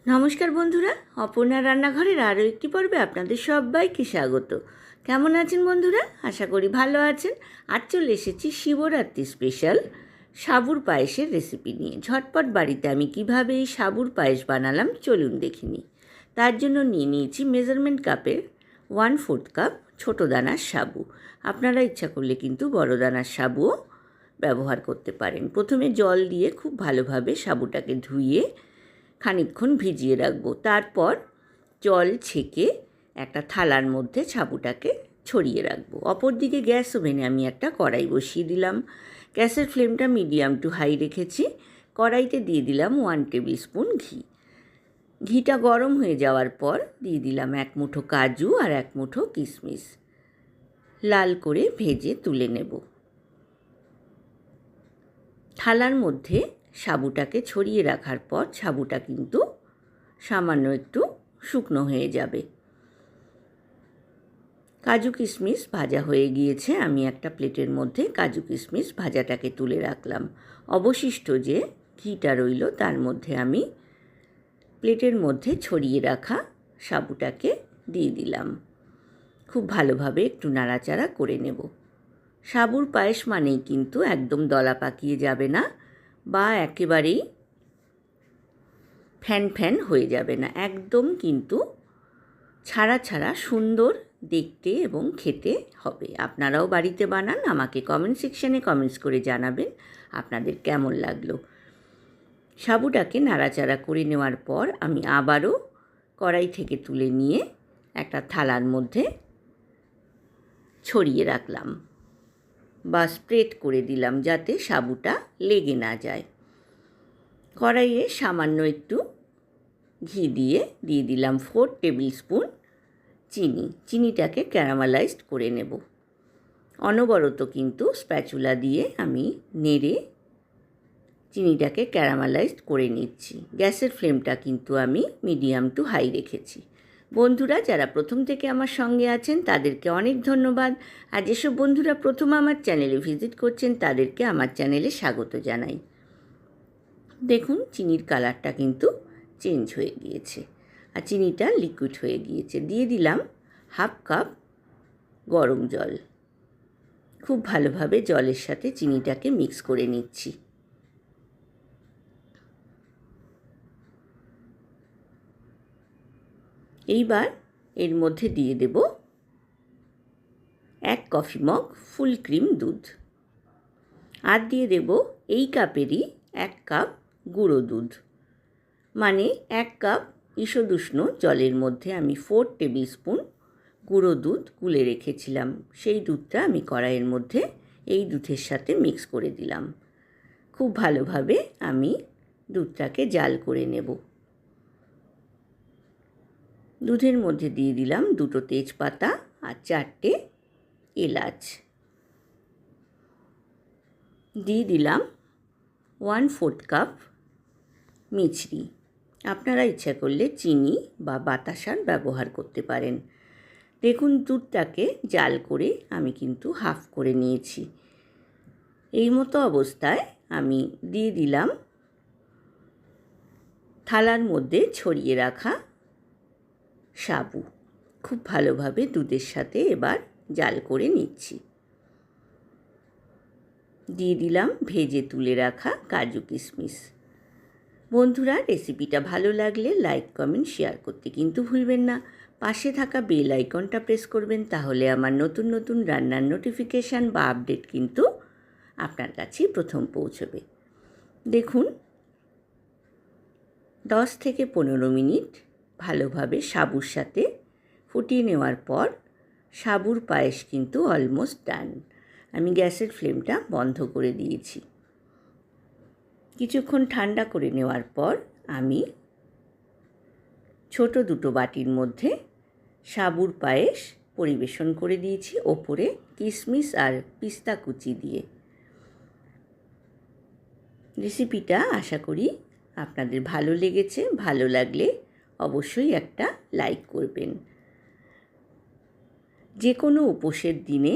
নমস্কার বন্ধুরা, অপর্ণা রান্নাঘরের আরও একটি পর্বে আপনাদের সবাইকে স্বাগত। কেমন আছেন বন্ধুরা? আশা করি ভালো আছেন। আজ চলে এসেছি শিবরাত্রি স্পেশাল সাবুর পায়েসের রেসিপি নিয়ে। ঝটপট বাড়িতে আমি কিভাবে এই সাবুর পায়েস বানালাম চলুন দেখে নিই। তার জন্য নিয়ে নিয়েছি মেজারমেন্ট কাপের 1/4 কাপ ছোটো দানার সাবু। আপনারা ইচ্ছা করলে কিন্তু বড় দানার সাবুও ব্যবহার করতে পারেন। প্রথমে জল দিয়ে খুব ভালোভাবে সাবুটাকে ধুয়ে খানিকক্ষণ ভিজিয়ে রাখবো। তারপর জল ছেঁকে একটা থালার মধ্যে সাবুটাকে ছড়িয়ে রাখবো। অপরদিকে গ্যাস ওভেনে আমি একটা কড়াই বসিয়ে দিলাম। গ্যাসের ফ্লেমটা মিডিয়াম টু হাই রেখেছি। কড়াইতে দিয়ে দিলাম 1 টেবিল স্পুন ঘি। ঘিটা গরম হয়ে যাওয়ার পর দিয়ে দিলাম 1 মুঠো কাজু আর 1 মুঠো কিশমিশ। লাল করে ভেজে তুলে নেব। থালার মধ্যে সাবুটাকে ছড়িয়ে রাখার পর সাবুটা কিন্তু সামান্য একটু শুকনো হয়ে যাবে। কাজু কিশমিশ ভাজা হয়ে গিয়েছে। আমি একটা প্লেটের মধ্যে কাজু কিশমিশ ভাজাটাকে তুলে রাখলাম। অবশিষ্ট যে ঘিটা রইল তার মধ্যে আমি প্লেটের মধ্যে ছড়িয়ে রাখা সাবুটাকে দিয়ে দিলাম। খুব ভালোভাবে একটু নাড়াচাড়া করে নেব। সাবুর পায়েস মানেই কিন্তু একদম দলা পাকিয়ে যাবে না বা একেবারেই ফ্যান ফ্যান হয়ে যাবে না, একদম কিন্তু ছাড়া ছাড়া সুন্দর দেখতে এবং খেতে হবে। আপনারাও বাড়িতে বানান, আমাকে কমেন্ট সেকশানে কমেন্টস করে জানাবেন আপনাদের কেমন লাগলো। সাবুটাকে নাড়াচাড়া করে নেওয়ার পর আমি আবারও কড়াই থেকে তুলে নিয়ে একটা থালার মধ্যে ছড়িয়ে রাখলাম বা স্প্রেড করে দিলাম যাতে সাবুটা লেগে না যায়। কড়াইয়ে সামান্য একটু ঘি দিয়ে দিলাম 4 টেবিল স্পুন চিনি। চিনিটাকে ক্যারামেলাইজড করে নেব। অনবরত কিন্তু স্প্যাচুলা দিয়ে আমি নেড়ে চিনিটাকে ক্যারামেলাইজড করে নিচ্ছি। গ্যাসের ফ্লেমটা কিন্তু আমি মিডিয়াম টু হাই রেখেছি। বন্ধুরা যারা প্রথম থেকে আমার সঙ্গে আছেন তাদেরকে অনেক ধন্যবাদ। আর যেসব বন্ধুরা প্রথম আমার চ্যানেলে ভিজিট করছেন তাদেরকে আমার চ্যানেলে স্বাগত জানাই। দেখুন চিনির কালারটা কিন্তু চেঞ্জ হয়ে গিয়েছে আর চিনিটা লিকুইড হয়ে গিয়েছে। দিয়ে দিলাম 1/2 কাপ গরম জল। খুব ভালোভাবে জলের সাথে চিনিটাকে মিক্স করে নিচ্ছি। এইবার এর মধ্যে দিয়ে দেব 1 কফি মগ ফুল ক্রিম দুধ আর দিয়ে দেব এই কাপেরই 1 কাপ গুঁড়ো দুধ। মানে 1 কাপ ঈষদুষ্ণ জলের মধ্যে আমি 4 টেবিল স্পুন গুঁড়ো দুধ গুলে রেখেছিলাম, সেই দুধটা আমি কড়াইয়ের মধ্যে এই দুধের সাথে মিক্স করে দিলাম। খুব ভালোভাবে আমি দুধটাকে জাল করে নেব। দুধের মধ্যে দিয়ে দিলাম 2টো তেজপাতা আর 4টে এলাচ। দিয়ে দিলাম 1/4 কাপ মিছরি। আপনারা ইচ্ছা করলে চিনি বা বাতাসার ব্যবহার করতে পারেন। দেখুন দুধটাকে জাল করে আমি কিন্তু হাফ করে নিয়েছি। এই মতো অবস্থায় আমি দিয়ে দিলাম থালার মধ্যে ছড়িয়ে রাখা সাবু। খুব ভালোভাবে দুধের সাথে এবার জাল করে নিচ্ছি। দিয়ে দিলাম ভেজে তুলে রাখা কাজু কিশমিশ। বন্ধুরা রেসিপিটা ভালো লাগলে লাইক কমেন্ট শেয়ার করতে কিন্তু ভুলবেন না। পাশে থাকা বেল আইকনটা প্রেস করবেন, তাহলে আমার নতুন নতুন রান্নার নোটিফিকেশান বা আপডেট কিন্তু আপনার কাছেই প্রথম পৌঁছবে। দেখুন 10 থেকে 15 মিনিট ভালোভাবে সাবুর সাথে ফুটিয়ে নেওয়ার পর সাবুর পায়েস কিন্তু অলমোস্ট ডান। আমি গ্যাসের ফ্লেমটা বন্ধ করে দিয়েছি। কিছুক্ষণ ঠান্ডা করে নেওয়ার পর আমি ছোট 2টো বাটির মধ্যে সাবুর পায়েস পরিবেশন করে দিয়েছি, ওপরে কিশমিশ আর পিস্তা কুচি দিয়ে। রেসিপিটা আশা করি আপনাদের ভালো লেগেছে। ভালো লাগলে অবশ্যই একটা লাইক করবেন। যে কোনো উপোসের দিনে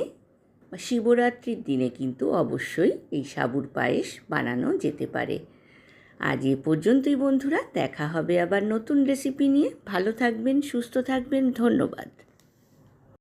বা শিবরাত্রির দিনে কিন্তু অবশ্যই এই সাবুর পায়েস বানানো যেতে পারে। আজ এ পর্যন্তই বন্ধুরা, দেখা হবে আবার নতুন রেসিপি নিয়ে। ভালো থাকবেন, সুস্থ থাকবেন, ধন্যবাদ।